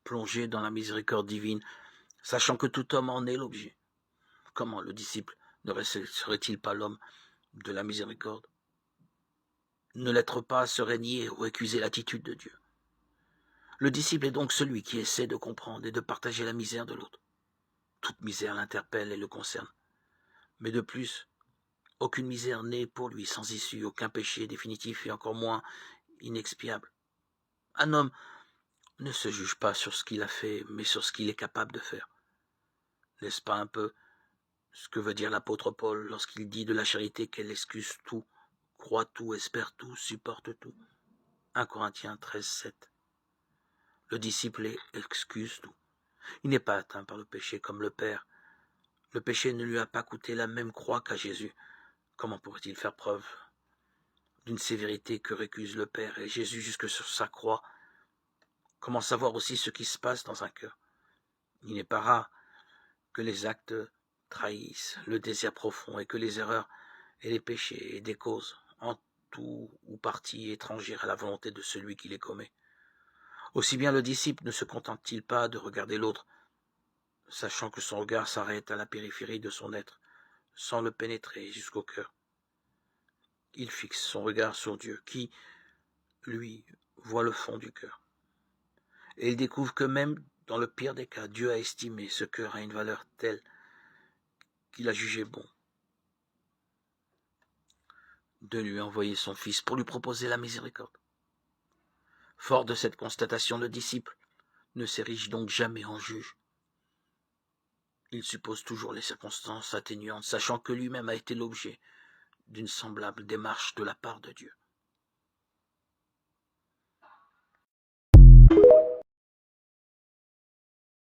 plongé dans la miséricorde divine, sachant que tout homme en est l'objet. Comment le disciple ne serait-il pas l'homme de la miséricorde? Ne l'être pas serait nier ou accuser l'attitude de Dieu. Le disciple est donc celui qui essaie de comprendre et de partager la misère de l'autre. Toute misère l'interpelle et le concerne. Mais de plus, aucune misère n'est pour lui sans issue, aucun péché définitif et encore moins inexpiable. Un homme ne se juge pas sur ce qu'il a fait, mais sur ce qu'il est capable de faire. N'est-ce pas un peu ce que veut dire l'apôtre Paul lorsqu'il dit de la charité qu'elle excuse tout, croit tout, espère tout, supporte tout? 1 Corinthiens 13:7. Le disciple excuse tout. Il n'est pas atteint par le péché comme le Père. Le péché ne lui a pas coûté la même croix qu'à Jésus. Comment pourrait-il faire preuve d'une sévérité que récuse le Père et Jésus jusque sur sa croix? Comment savoir aussi ce qui se passe dans un cœur? Il n'est pas rare que les actes trahissent le désir profond et que les erreurs et les péchés aient des causes en tout ou partie étrangères à la volonté de celui qui les commet. Aussi bien le disciple ne se contente-t-il pas de regarder l'autre, sachant que son regard s'arrête à la périphérie de son être, sans le pénétrer jusqu'au cœur. Il fixe son regard sur Dieu, qui, lui, voit le fond du cœur. Et il découvre que même dans le pire des cas, Dieu a estimé ce cœur à une valeur telle qu'il a jugé bon de lui envoyer son Fils pour lui proposer la miséricorde. Fort de cette constatation, le disciple ne s'érige donc jamais en juge. Il suppose toujours les circonstances atténuantes, sachant que lui-même a été l'objet d'une semblable démarche de la part de Dieu.